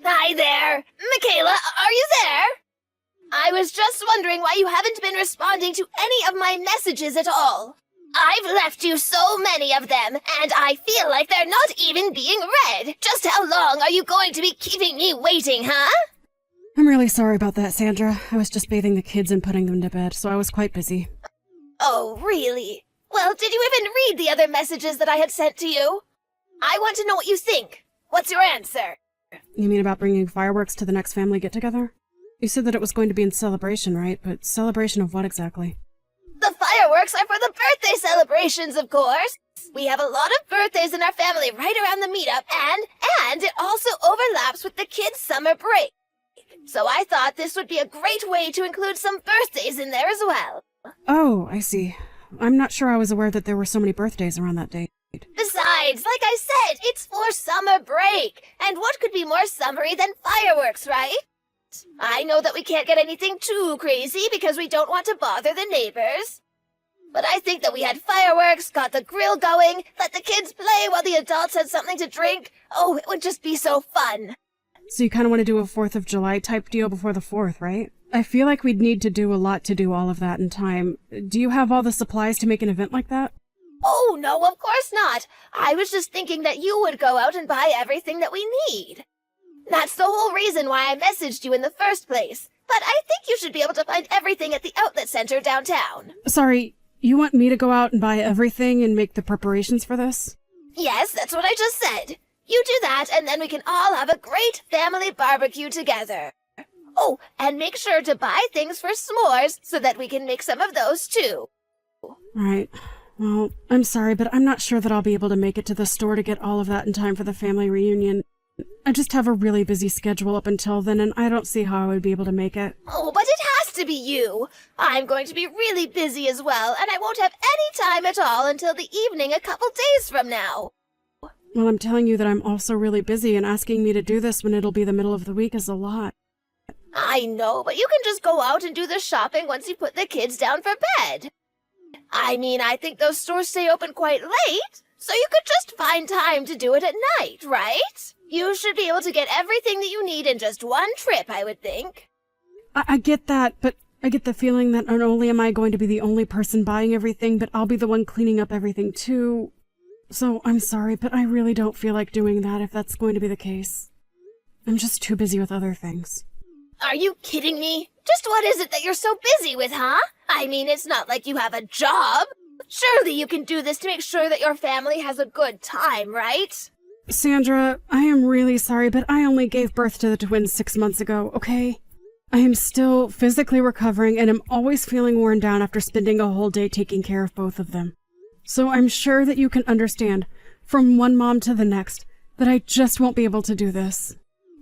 Hi there! Michaela, are you there? I was just wondering why you haven't been responding to any of my messages at all. I've left you so many of them, and I feel like they're not even being read. Just how long are you going to be keeping me waiting, huh? I'm really sorry about that, Sandra. I was just bathing the kids and putting them to bed, so I was quite busy. Oh, really? Well, did you even read the other messages that I had sent to you? I want to know what you think. What's your answer? You mean about bringing fireworks to the next family get-together? You said that it was going to be in celebration, right? But celebration of what exactly? The fireworks are for the birthday celebrations, of course. We have a lot of birthdays in our family right around the meetup, and it also overlaps with the kids' summer break. So I thought this would be a great way to include some birthdays in there as well. Oh, I see. I'm not sure I was aware that there were so many birthdays around that date. Besides, like I said, it's for summer break. And what could be more summery than fireworks, right? I know that we can't get anything too crazy because we don't want to bother the neighbors. But I think that we had fireworks, got the grill going, let the kids play while the adults had something to drink. Oh, it would just be so fun. So you kind of want to do a 4th of July type deal before the 4th, right? I feel like we'd need to do a lot to do all of that in time. Do you have all the supplies to make an event like that? Oh, no, of course not. I was just thinking that you would go out and buy everything that we need. That's the whole reason why I messaged you in the first place. But I think you should be able to find everything at the outlet center downtown. Sorry, you want me to go out and buy everything and make the preparations for this? Yes, that's what I just said. You do that, and then we can all have a great family barbecue together. Oh, and make sure to buy things for s'mores so that we can make some of those too. Right. Well, I'm sorry, but I'm not sure that I'll be able to make it to the store to get all of that in time for the family reunion. I just have a really busy schedule up until then, and I don't see how I would be able to make it. Oh, but it has to be you. I'm going to be really busy as well, and I won't have any time at all until the evening a couple days from now. Well, I'm telling you that I'm also really busy, and asking me to do this when it'll be the middle of the week is a lot. I know, but you can just go out and do the shopping once you put the kids down for bed. I mean, I think those stores stay open quite late, so you could just find time to do it at night, right? You should be able to get everything that you need in just one trip, I would think. I get that, but I get the feeling that not only am I going to be the only person buying everything, but I'll be the one cleaning up everything too. So I'm sorry, but I really don't feel like doing that if that's going to be the case. I'm just too busy with other things. Are you kidding me? Just what is it that you're so busy with, huh? I mean, it's not like you have a job. Surely you can do this to make sure that your family has a good time, right? Sandra, I am really sorry, but I only gave birth to the twins 6 months ago, okay? I am still physically recovering and am always feeling worn down after spending a whole day taking care of both of them. So I'm sure that you can understand, from one mom to the next, that I just won't be able to do this.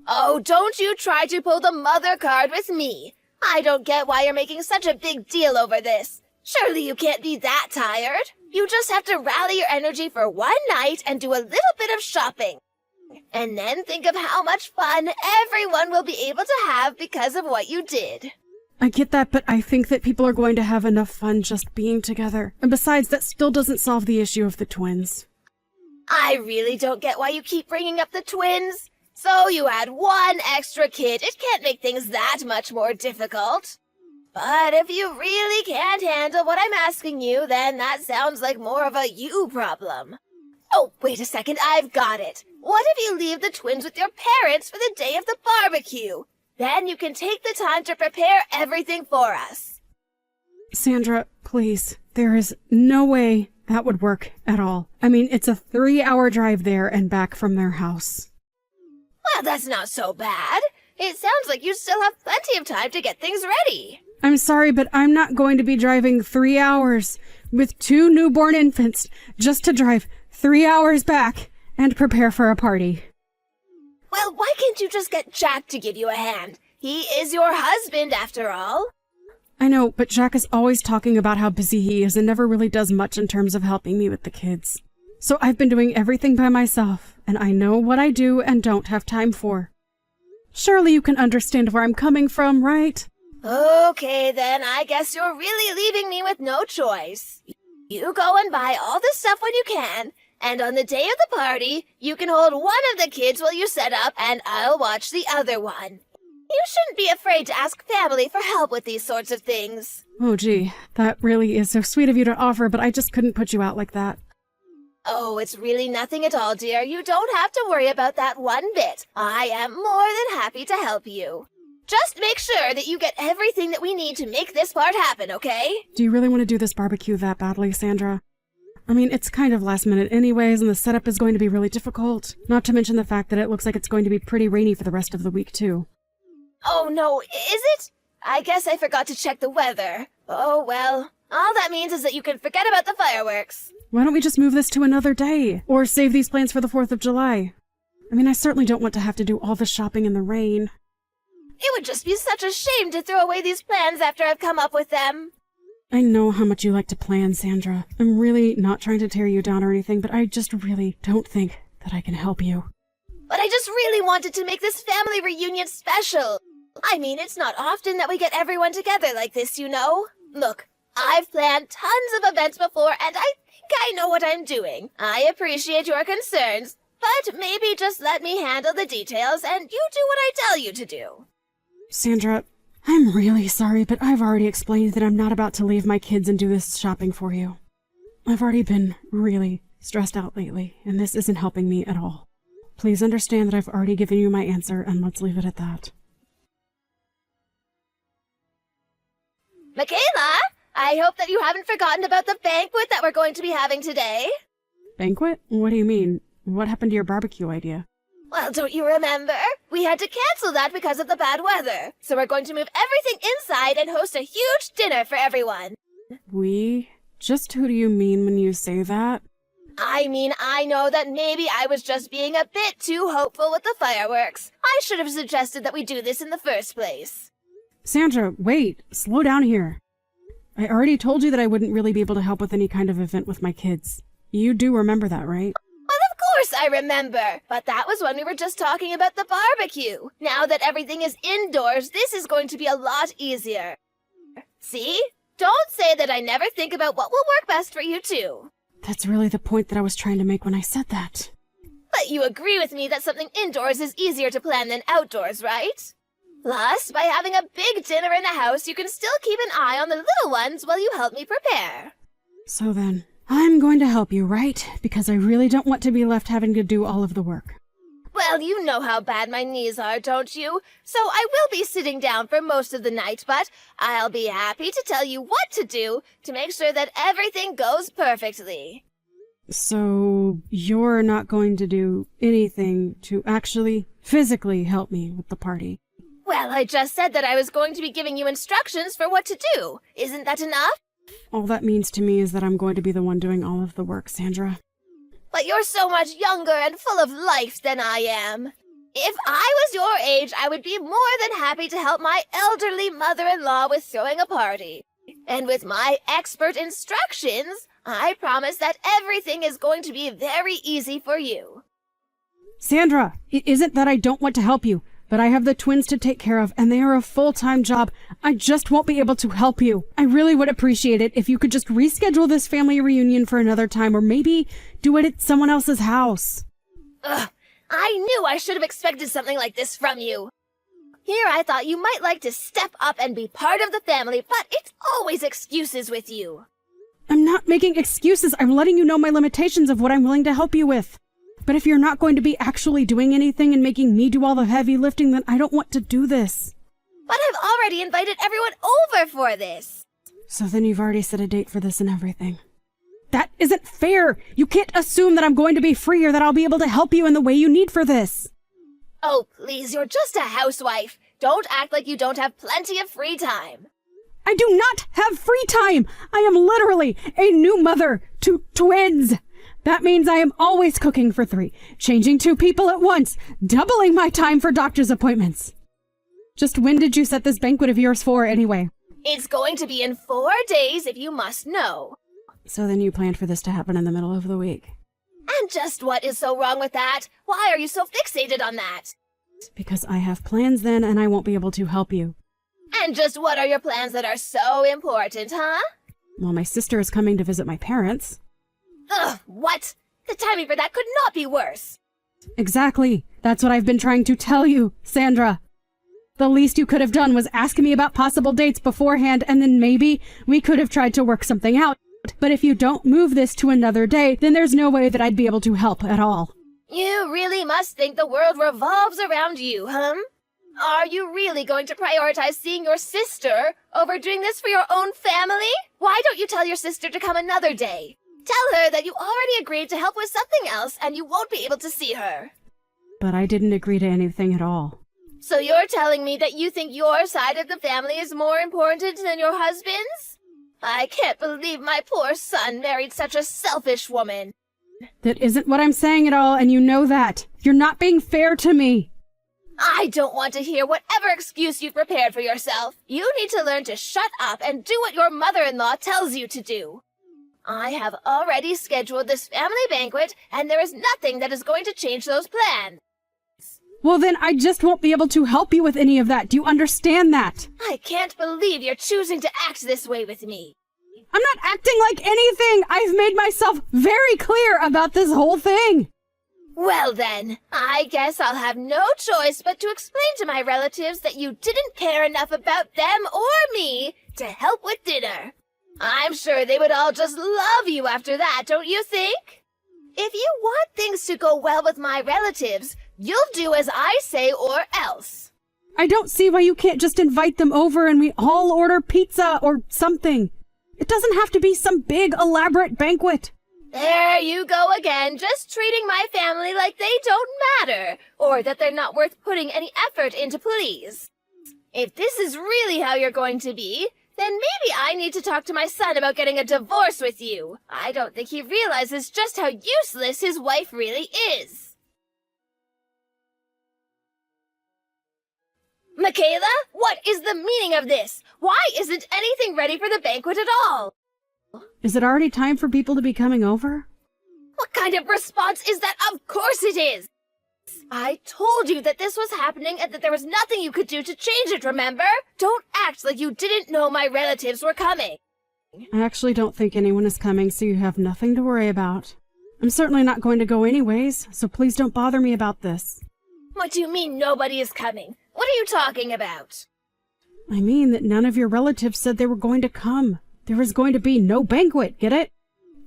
Oh, don't you try to pull the mother card with me. I don't get why you're making such a big deal over this. Surely you can't be that tired. You just have to rally your energy for one night and do a little bit of shopping. And then think of how much fun everyone will be able to have because of what you did. I get that, but I think that people are going to have enough fun just being together. And besides, that still doesn't solve the issue of the twins. I really don't get why you keep bringing up the twins. So you had one extra kid. It can't make things that much more difficult. But if you really can't handle what I'm asking you, then that sounds like more of a you problem. Oh, wait a second, I've got it. What if you leave the twins with your parents for the day of the barbecue? Then you can take the time to prepare everything for us. Sandra, please, there is no way that would work at all. I mean, it's a 3-hour drive there and back from their house. Well, that's not so bad. It sounds like you still have plenty of time to get things ready. I'm sorry, but I'm not going to be driving 3 hours with 2 newborn infants just to drive 3 hours back and prepare for a party. Well, why can't you just get Jack to give you a hand? He is your husband, after all. I know, but Jack is always talking about how busy he is and never really does much in terms of helping me with the kids. So I've been doing everything by myself, and I know what I do and don't have time for. Surely you can understand where I'm coming from, right? Okay, then I guess you're really leaving me with no choice. You go and buy all the stuff when you can, And on the day of the party, you can hold one of the kids while you set up, and I'll watch the other one. You shouldn't be afraid to ask family for help with these sorts of things. Oh, gee, that really is so sweet of you to offer, but I just couldn't put you out like that. Oh, it's really nothing at all, dear. You don't have to worry about that one bit. I am more than happy to help you. Just make sure that you get everything that we need to make this part happen, okay? Do you really want to do this barbecue that badly, Sandra? I mean, it's kind of last minute anyways, and the setup is going to be really difficult. Not to mention the fact that it looks like it's going to be pretty rainy for the rest of the week, too. Oh, no, is it? I guess I forgot to check the weather. Oh, well, all that means is that you can forget about the fireworks. Why don't we just move this to another day? Or save these plans for the 4th of July? I mean, I certainly don't want to have to do all the shopping in the rain. It would just be such a shame to throw away these plans after I've come up with them. I know how much you like to plan, Sandra. I'm really not trying to tear you down or anything, but I just really don't think that I can help you. But I just really wanted to make this family reunion special. I mean, it's not often that we get everyone together like this, you know? Look, I've planned tons of events before, and I think I know what I'm doing. I appreciate your concerns, but maybe just let me handle the details and you do what I tell you to do. Sandra, I'm really sorry, but I've already explained that I'm not about to leave my kids and do this shopping for you. I've already been really stressed out lately, and this isn't helping me at all. Please understand that I've already given you my answer, and let's leave it at that. Michaela, I hope that you haven't forgotten about the banquet that we're going to be having today. Banquet? What do you mean? What happened to your barbecue idea? Well, don't you remember? We had to cancel that because of the bad weather. So we're going to move everything inside and host a huge dinner for everyone. We? Just who do you mean when you say that? I mean, I know that maybe I was just being a bit too hopeful with the fireworks. I should have suggested that we do this in the first place. Sandra, wait. Slow down here. I already told you that I wouldn't really be able to help with any kind of event with my kids. You do remember that, right? Well, of course I remember. But that was when we were just talking about the barbecue. Now that everything is indoors, this is going to be a lot easier. See? Don't say that I never think about what will work best for you two. That's really the point that I was trying to make when I said that. But you agree with me that something indoors is easier to plan than outdoors, right? Plus, by having a big dinner in the house, you can still keep an eye on the little ones while you help me prepare. So then, I'm going to help you, right? Because I really don't want to be left having to do all of the work. Well, you know how bad my knees are, don't you? So I will be sitting down for most of the night, but I'll be happy to tell you what to do to make sure that everything goes perfectly. So, you're not going to do anything to actually, physically help me with the party? Well, I just said that I was going to be giving you instructions for what to do. Isn't that enough? All that means to me is that I'm going to be the one doing all of the work, Sandra. But you're so much younger and full of life than I am. If I was your age, I would be more than happy to help my elderly mother-in-law with throwing a party. And with my expert instructions, I promise that everything is going to be very easy for you. Sandra, it isn't that I don't want to help you, but I have the twins to take care of, and they are a full-time job. I just won't be able to help you. I really would appreciate it if you could just reschedule this family reunion for another time, or maybe do it at someone else's house. Ugh, I knew I should have expected something like this from you. Here I thought you might like to step up and be part of the family, but it's always excuses with you. I'm not making excuses. I'm letting you know my limitations of what I'm willing to help you with. But if you're not going to be actually doing anything and making me do all the heavy lifting, then I don't want to do this. But I've already invited everyone over for this. So then you've already set a date for this and everything. That isn't fair! You can't assume that I'm going to be free or that I'll be able to help you in the way you need for this. Oh, please, you're just a housewife. Don't act like you don't have plenty of free time. I do not have free time! I am literally a new mother to twins! That means I am always cooking for 3, changing 2 people at once, doubling my time for doctor's appointments. Just when did you set this banquet of yours for, anyway? It's going to be in 4 days, if you must know. So then you planned for this to happen in the middle of the week. And just what is so wrong with that? Why are you so fixated on that? Because I have plans then, and I won't be able to help you. And just what are your plans that are so important, huh? Well, my sister is coming to visit my parents. Ugh, what? The timing for that could not be worse. Exactly. That's what I've been trying to tell you, Sandra. The least you could have done was ask me about possible dates beforehand, and then maybe we could have tried to work something out. But if you don't move this to another day, then there's no way that I'd be able to help at all. You really must think the world revolves around you, huh? Are you really going to prioritize seeing your sister over doing this for your own family? Why don't you tell your sister to come another day? Tell her that you already agreed to help with something else and you won't be able to see her. But I didn't agree to anything at all. So you're telling me that you think your side of the family is more important than your husband's? I can't believe my poor son married such a selfish woman. That isn't what I'm saying at all, and you know that. You're not being fair to me. I don't want to hear whatever excuse you've prepared for yourself. You need to learn to shut up and do what your mother-in-law tells you to do. I have already scheduled this family banquet, and there is nothing that is going to change those plans. Well, then I just won't be able to help you with any of that. Do you understand that? I can't believe you're choosing to act this way with me. I'm not acting like anything. I've made myself very clear about this whole thing. Well then, I guess I'll have no choice but to explain to my relatives that you didn't care enough about them or me to help with dinner. I'm sure they would all just love you after that, don't you think? If you want things to go well with my relatives, you'll do as I say or else. I don't see why you can't just invite them over and we all order pizza or something. It doesn't have to be some big, elaborate banquet. There you go again, just treating my family like they don't matter, or that they're not worth putting any effort into please. If this is really how you're going to be, then maybe I need to talk to my son about getting a divorce with you. I don't think he realizes just how useless his wife really is. Michaela, what is the meaning of this? Why isn't anything ready for the banquet at all? Is it already time for people to be coming over? What kind of response is that? Of course it is! I told you that this was happening and that there was nothing you could do to change it, remember? Don't act like you didn't know my relatives were coming. I actually don't think anyone is coming, so you have nothing to worry about. I'm certainly not going to go anyways, so please don't bother me about this. What do you mean nobody is coming? What are you talking about? I mean that none of your relatives said they were going to come. There was going to be no banquet, get it?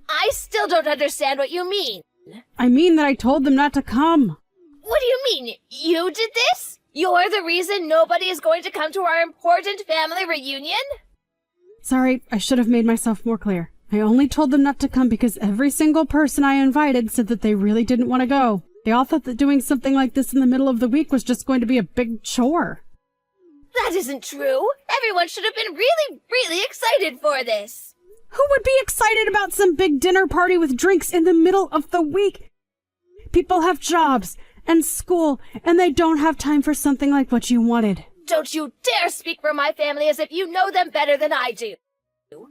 I still don't understand what you mean. I mean that I told them not to come. What do you mean? You did this? You're the reason nobody is going to come to our important family reunion? Sorry, I should have made myself more clear. I only told them not to come because every single person I invited said that they really didn't want to go. They all thought that doing something like this in the middle of the week was just going to be a big chore. That isn't true. Everyone should have been really excited for this. Who would be excited about some big dinner party with drinks in the middle of the week? People have jobs and school, and they don't have time for something like what you wanted. Don't you dare speak for my family as if you know them better than I do.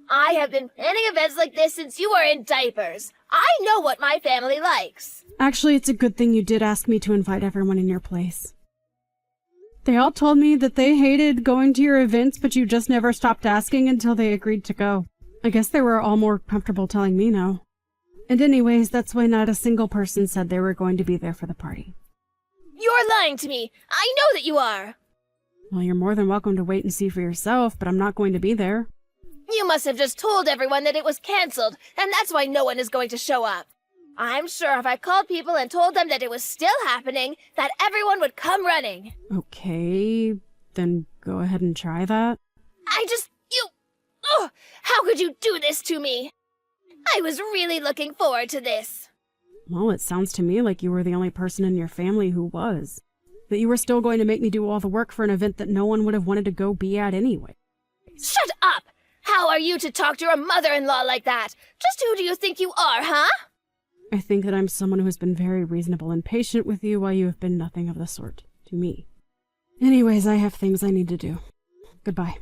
I have been planning events like this since you were in diapers. I know what my family likes. Actually, it's a good thing you did ask me to invite everyone in your place. They all told me that they hated going to your events, but you just never stopped asking until they agreed to go. I guess they were all more comfortable telling me no. And anyways, that's why not a single person said they were going to be there for the party. You're lying to me. I know that you are. Well, you're more than welcome to wait and see for yourself, but I'm not going to be there. You must have just told everyone that it was canceled, and that's why no one is going to show up. I'm sure if I called people and told them that it was still happening, that everyone would come running. Okay, then go ahead and try that. How could you do this to me? I was really looking forward to this. Well, it sounds to me like you were the only person in your family who was. That you were still going to make me do all the work for an event that no one would have wanted to go be at anyway. Shut up! How are you to talk to your mother-in-law like that? Just who do you think you are, huh? I think that I'm someone who has been very reasonable and patient with you while you have been nothing of the sort to me. Anyways, I have things I need to do. Goodbye.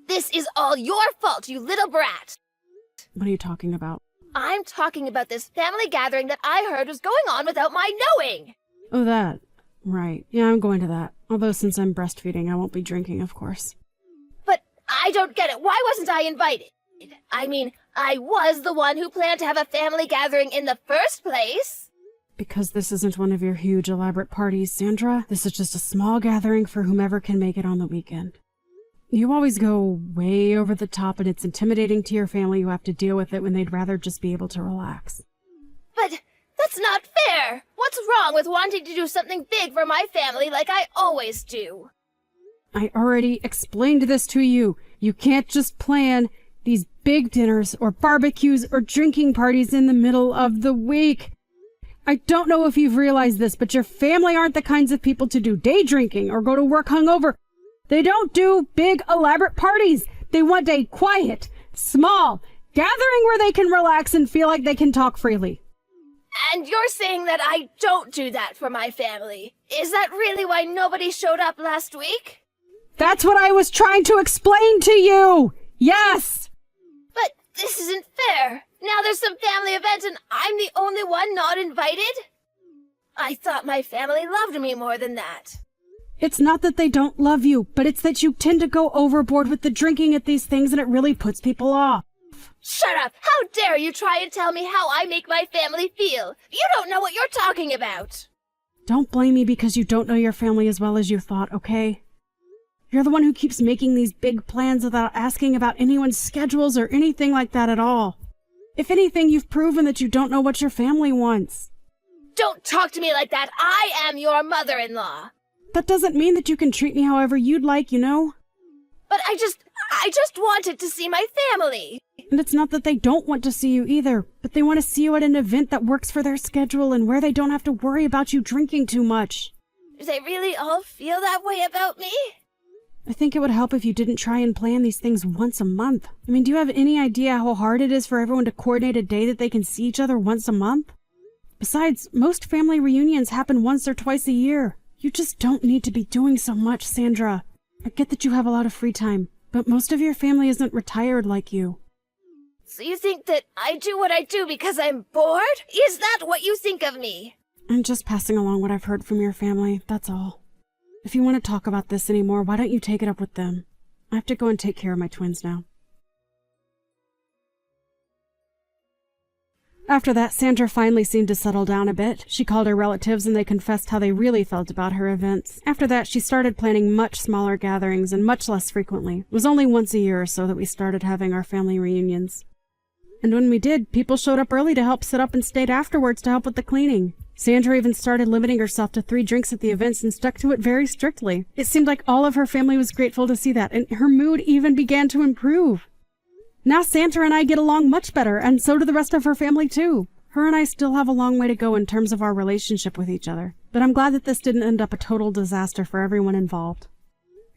This is all your fault, you little brat! What are you talking about? I'm talking about this family gathering that I heard was going on without my knowing! Oh, that. Right. Yeah, I'm going to that. Although since I'm breastfeeding, I won't be drinking, of course. But I don't get it. Why wasn't I invited? I mean, I was the one who planned to have a family gathering in the first place. Because this isn't one of your huge elaborate parties, Sandra. This is just a small gathering for whomever can make it on the weekend. You always go way over the top, and it's intimidating to your family who have to deal with it when they'd rather just be able to relax. But that's not fair. What's wrong with wanting to do something big for my family like I always do? I already explained this to you. You can't just plan these big dinners or barbecues or drinking parties in the middle of the week. I don't know if you've realized this, but your family aren't the kinds of people to do day drinking or go to work hungover. They don't do big, elaborate parties. They want a quiet, small gathering where they can relax and feel like they can talk freely. And you're saying that I don't do that for my family. Is that really why nobody showed up last week? That's what I was trying to explain to you! Yes! But this isn't fair. Now there's some family event and I'm the only one not invited? I thought my family loved me more than that. It's not that they don't love you, but it's that you tend to go overboard with the drinking at these things and it really puts people off. Shut up! How dare you try and tell me how I make my family feel? You don't know what you're talking about. Don't blame me because you don't know your family as well as you thought, okay? You're the one who keeps making these big plans without asking about anyone's schedules or anything like that at all. If anything, you've proven that you don't know what your family wants. Don't talk to me like that. I am your mother-in-law. That doesn't mean that you can treat me however you'd like, you know? But I just wanted to see my family. And it's not that they don't want to see you either, but they want to see you at an event that works for their schedule and where they don't have to worry about you drinking too much. Do they really all feel that way about me? I think it would help if you didn't try and plan these things once a month. I mean, do you have any idea how hard it is for everyone to coordinate a day that they can see each other once a month? Besides, most family reunions happen once or twice a year. You just don't need to be doing so much, Sandra. I get that you have a lot of free time, but most of your family isn't retired like you. So you think that I do what I do because I'm bored? Is that what you think of me? I'm just passing along what I've heard from your family, that's all. If you want to talk about this anymore, why don't you take it up with them? I have to go and take care of my twins now. After that, Sandra finally seemed to settle down a bit. She called her relatives and they confessed how they really felt about her events. After that, she started planning much smaller gatherings and much less frequently. It was only once a year or so that we started having our family reunions. And when we did, people showed up early to help set up and stayed afterwards to help with the cleaning. Sandra even started limiting herself to 3 drinks at the events and stuck to it very strictly. It seemed like all of her family was grateful to see that, and her mood even began to improve. Now Sandra and I get along much better, and so do the rest of her family too. Her and I still have a long way to go in terms of our relationship with each other, but I'm glad that this didn't end up a total disaster for everyone involved.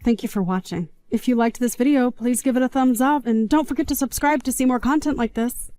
Thank you for watching. If you liked this video, please give it a thumbs up, and don't forget to subscribe to see more content like this.